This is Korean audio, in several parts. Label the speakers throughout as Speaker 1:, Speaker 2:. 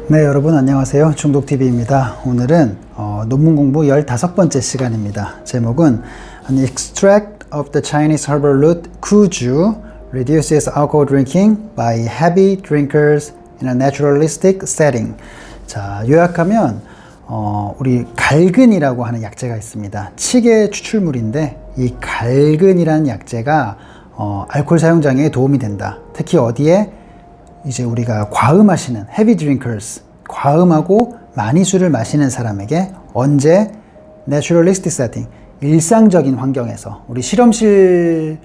Speaker 1: 네, 여러분 안녕하세요. 중독TV입니다. 오늘은 논문 공부 15번째 시간입니다. 제목은 An extract of the Chinese herbal root kuju reduces alcohol drinking by heavy drinkers in a naturalistic setting. 자, 요약하면 우리 갈근이라고 하는 약재가 있습니다. 칡의 추출물인데 이 갈근이라는 약재가 알코올 사용 장애에 도움이 된다. 특히 어디에 이제 우리가 과음하시는 heavy drinkers, 과음하고 많이 술을 마시는 사람에게 언제 naturalistic setting, 일상적인 환경에서 우리 실험실에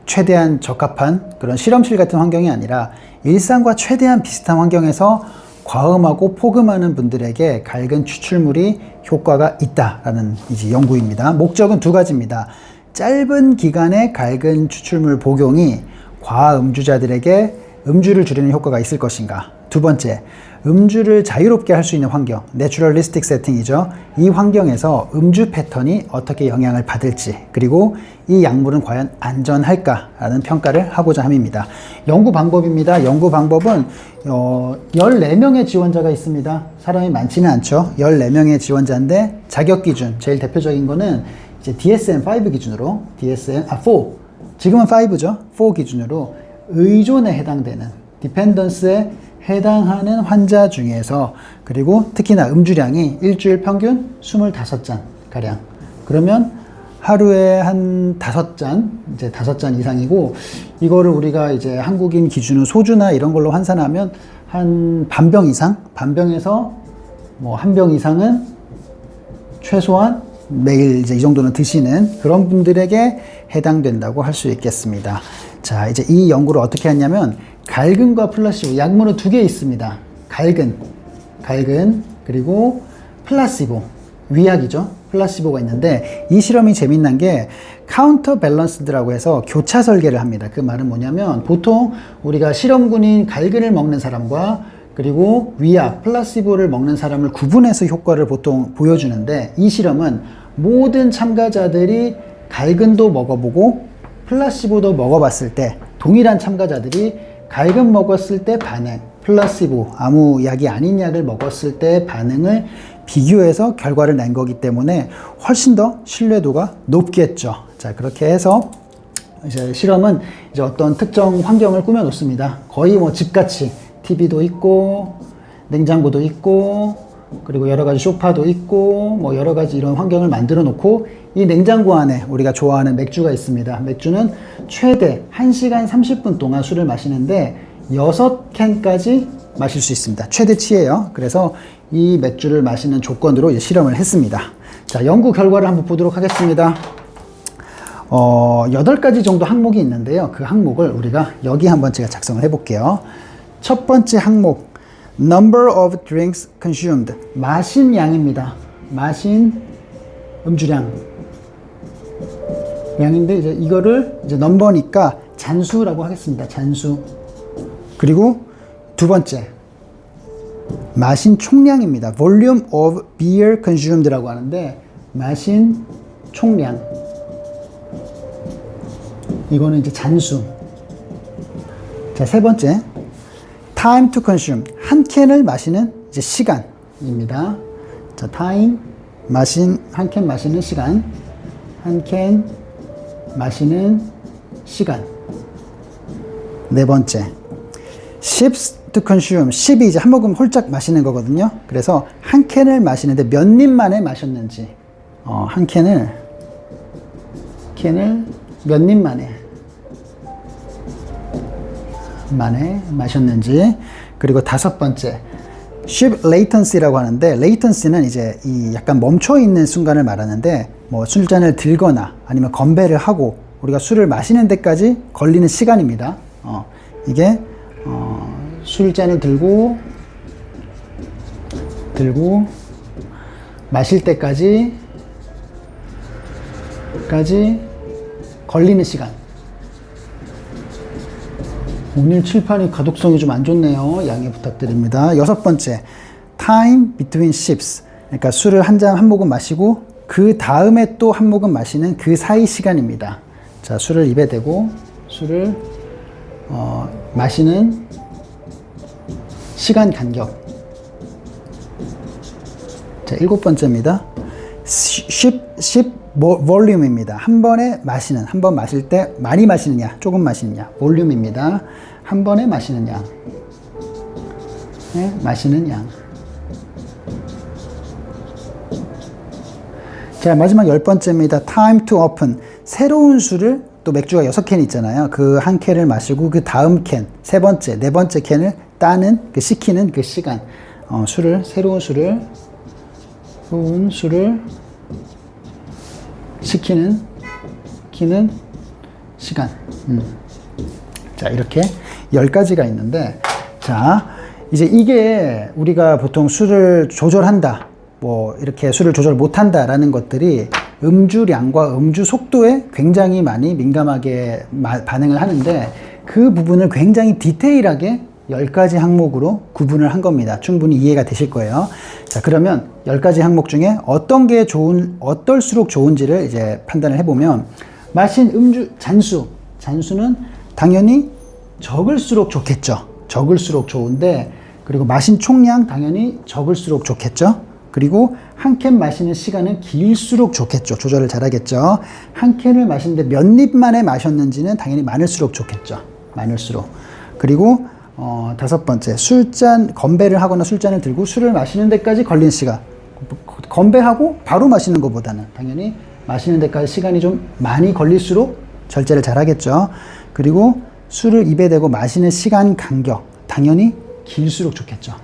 Speaker 1: 최대한 적합한 그런 실험실 같은 환경이 아니라 일상과 최대한 비슷한 환경에서 과음하고 포금하는 분들에게 갈근 추출물이 효과가 있다라는 이제 연구입니다. 목적은 두 가지입니다. 짧은 기간의 갈근 추출물 복용이 과음주자들에게 음주를 줄이는 효과가 있을 것인가. 두 번째, 음주를 자유롭게 할 수 있는 환경, 내추럴리스틱 세팅이죠. 이 환경에서 음주 패턴이 어떻게 영향을 받을지, 그리고 이 약물은 과연 안전할까라는 평가를 하고자 함입니다. 연구 방법입니다. 연구 방법은 14명의 지원자가 있습니다. 사람이 많지는 않죠. 14명의 지원자인데 자격 기준, 제일 대표적인 거는 이제 DSM-5 기준으로 DSM-4, 지금은 5죠. 4 기준으로 의존에 해당되는 디펜던스에 해당하는 환자 중에서, 그리고 특히나 음주량이 일주일 평균 25잔 가량, 그러면 하루에 한 5잔, 이제 5잔 이상이고, 이거를 우리가 이제 한국인 기준으로 소주나 이런 걸로 환산하면 한 반병 이상, 반병에서 뭐 한 병 이상은 최소한 매일 이제 이 정도는 드시는 그런 분들에게 해당된다고 할 수 있겠습니다. 자, 이제 이 연구를 어떻게 했냐면 갈근과 플라시보, 약물은 두 개 있습니다. 갈근, 그리고 플라시보, 위약이죠. 플라시보가 있는데 이 실험이 재밌는 게 카운터 밸런스드라고 해서 교차 설계를 합니다. 그 말은 뭐냐면 보통 우리가 실험군인 갈근을 먹는 사람과 그리고 위약, 플라시보를 먹는 사람을 구분해서 효과를 보통 보여주는데, 이 실험은 모든 참가자들이 갈근도 먹어보고 플라시보도 먹어봤을 때 동일한 참가자들이 갈근 먹었을 때 반응, 플라시보, 아무 약이 아닌 약을 먹었을 때 반응을 비교해서 결과를 낸 거기 때문에 훨씬 더 신뢰도가 높겠죠. 자, 그렇게 해서 이제 실험은 이제 어떤 특정 환경을 꾸며 놓습니다. 거의 뭐 집같이 TV도 있고 냉장고도 있고 그리고 여러 가지 소파도 있고 뭐 여러 가지 이런 환경을 만들어 놓고, 이 냉장고 안에 우리가 좋아하는 맥주가 있습니다. 맥주는 최대 1시간 30분 동안 술을 마시는데 6캔까지 마실 수 있습니다. 최대치예요. 그래서 이 맥주를 마시는 조건으로 이제 실험을 했습니다. 자, 연구 결과를 한번 보도록 하겠습니다. 8가지 정도 항목이 있는데요. 그 항목을 우리가 여기 한번 제가 작성을 해 볼게요. 첫 번째 항목, number of drinks consumed, 마신 양입니다. 마신 음주량 양인데 이제 이거를 이제 넘버니까 잔수라고 하겠습니다. 잔수. 그리고 두 번째, 마신 총량입니다. volume of beer consumed라고 하는데 마신 총량, 이거는 이제 잔수. 자, 세 번째, time to consume, 한 캔을 마시는 이제 시간입니다. 자, time, 한 캔 마시는 시간, 한 캔 마시는 시간. 네 번째, sips to consume, sip이 이제 한 모금 홀짝 마시는 거거든요. 그래서 한 캔을 마시는데 몇 입 만에 마셨는지, 한 캔을 몇 입 만에 마셨는지. 그리고 다섯 번째, sip latency라고 하는데, latency는 이제 이 약간 멈춰 있는 순간을 말하는데, 뭐 술잔을 들거나 아니면 건배를 하고 우리가 술을 마시는 데까지 걸리는 시간입니다. 이게 술잔을 들고 마실 때까지 걸리는 시간. 오늘 칠판이 가독성이 좀 안 좋네요. 양해 부탁드립니다. 여섯 번째, time between sips, 그러니까 술을 한 모금 마시고 그 다음에 또 한 모금 마시는 그 사이 시간입니다. 자, 술을 입에 대고 술을 마시는 시간 간격, 자, 7번째입니다. sip volume입니다. 한 번에 마시는, 한 번 마실 때 많이 마시느냐, 조금 마시느냐, 볼륨입니다. 한 번에 마시는 양, 네, 마시는 양. 자, 마지막 10번째입니다. time to open. 새로운 술을, 또 맥주가 6캔 있잖아요. 그 한 캔을 마시고 그 다음 캔, 세 번째, 네 번째 캔을 따는, 그 식히는 그 시간. 새로운 술을 식히는, 키는 시간. 자, 이렇게 10가지가 있는데, 자, 이제 이게 우리가 보통 술을 조절한다, 뭐 이렇게 술을 조절 못한다 라는 것들이 음주량과 음주 속도에 굉장히 많이 민감하게 반응을 하는데, 그 부분을 굉장히 디테일하게 10가지 항목으로 구분을 한 겁니다. 충분히 이해가 되실 거예요. 자, 그러면 10가지 항목 중에 어떤 게 어떨수록 좋은지를 이제 판단을 해보면, 마신 음주 잔수는 당연히 적을수록 좋겠죠. 적을수록 좋은데, 그리고 마신 총량 당연히 적을수록 좋겠죠. 그리고 한 캔 마시는 시간은 길수록 좋겠죠. 조절을 잘하겠죠. 한 캔을 마시는데 몇 입 만에 마셨는지는 당연히 많을수록 좋겠죠. 많을수록. 그리고 5번째, 건배를 하거나 술잔을 들고 술을 마시는 데까지 걸린 시간. 건배하고 바로 마시는 것보다는 당연히 마시는 데까지 시간이 좀 많이 걸릴수록 절제를 잘 하겠죠. 그리고 술을 입에 대고 마시는 시간 간격, 당연히 길수록 좋겠죠.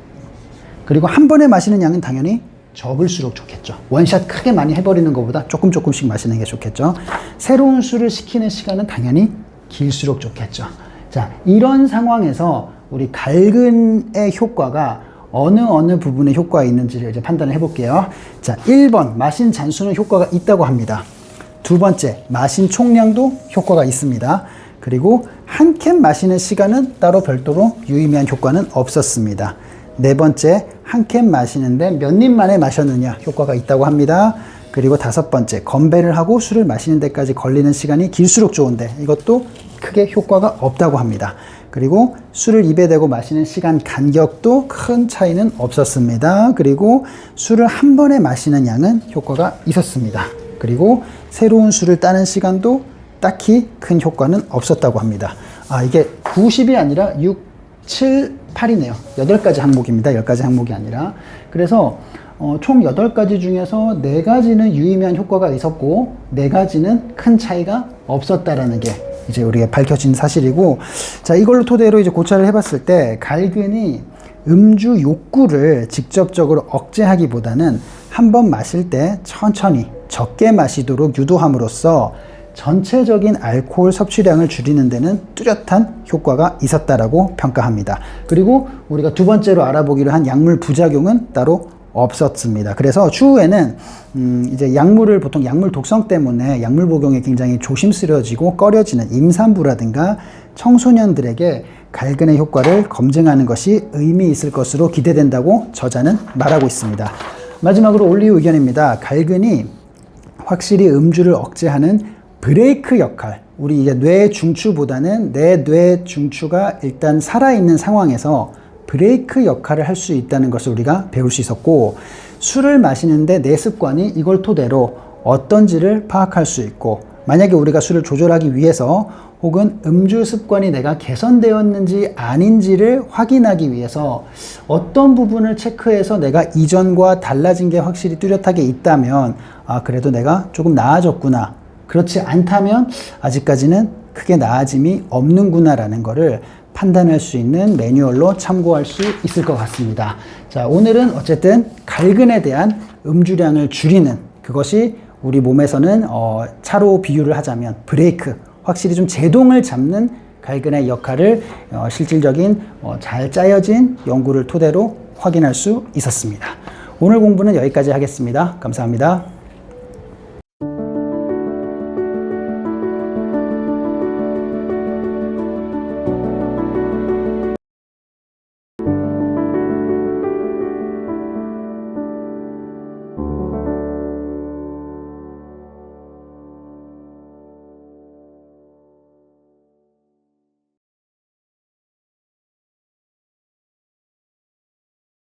Speaker 1: 그리고 한 번에 마시는 양은 당연히 적을수록 좋겠죠. 원샷 크게 많이 해버리는 것보다 조금씩 마시는 게 좋겠죠. 새로운 술을 식히는 시간은 당연히 길수록 좋겠죠. 자, 이런 상황에서 우리 갈근의 효과가 어느 부분에 효과가 있는지를 이제 판단을 해볼게요. 자, 1번, 마신 잔수는 효과가 있다고 합니다. 두 번째, 마신 총량도 효과가 있습니다. 그리고 한 캔 마시는 시간은 따로 별도로 유의미한 효과는 없었습니다. 네 번째, 한 캔 마시는데 몇 입 만에 마셨느냐, 효과가 있다고 합니다. 그리고 5번째, 건배를 하고 술을 마시는 데까지 걸리는 시간이 길수록 좋은데 이것도 크게 효과가 없다고 합니다. 그리고 술을 입에 대고 마시는 시간 간격도 큰 차이는 없었습니다. 그리고 술을 한 번에 마시는 양은 효과가 있었습니다. 그리고 새로운 술을 따는 시간도 딱히 큰 효과는 없었다고 합니다. 이게 90이 아니라 6, 7, 8이네요. 8가지 항목입니다. 10가지 항목이 아니라. 그래서 총 8가지 중에서 4가지는 유의미한 효과가 있었고 4가지는 큰 차이가 없었다라는 게 이제 우리가 밝혀진 사실이고, 자, 이걸로 토대로 이제 고찰을 해봤을 때 갈근이 음주 욕구를 직접적으로 억제하기보다는 한 번 마실 때 천천히 적게 마시도록 유도함으로써 전체적인 알코올 섭취량을 줄이는 데는 뚜렷한 효과가 있었다라고 평가합니다. 그리고 우리가 두 번째로 알아보기로 한 약물 부작용은 따로 없었습니다. 그래서 추후에는 이제 약물을 보통 약물 독성 때문에 약물 복용에 굉장히 조심스러워지고 꺼려지는 임산부라든가 청소년들에게 갈근의 효과를 검증하는 것이 의미 있을 것으로 기대된다고 저자는 말하고 있습니다. 마지막으로 올리오 의견입니다. 갈근이 확실히 음주를 억제하는 브레이크 역할, 우리 이제 뇌 중추보다는 내 뇌 중추가 일단 살아있는 상황에서 브레이크 역할을 할 수 있다는 것을 우리가 배울 수 있었고, 술을 마시는데 내 습관이 이걸 토대로 어떤지를 파악할 수 있고, 만약에 우리가 술을 조절하기 위해서 혹은 음주 습관이 내가 개선되었는지 아닌지를 확인하기 위해서 어떤 부분을 체크해서 내가 이전과 달라진 게 확실히 뚜렷하게 있다면, 그래도 내가 조금 나아졌구나, 그렇지 않다면 아직까지는 크게 나아짐이 없는구나라는 거를 판단할 수 있는 매뉴얼로 참고할 수 있을 것 같습니다. 자, 오늘은 어쨌든 갈근에 대한 음주량을 줄이는, 그것이 우리 몸에서는 차로 비유를 하자면 브레이크, 확실히 좀 제동을 잡는 갈근의 역할을 실질적인 잘 짜여진 연구를 토대로 확인할 수 있었습니다. 오늘 공부는 여기까지 하겠습니다. 감사합니다.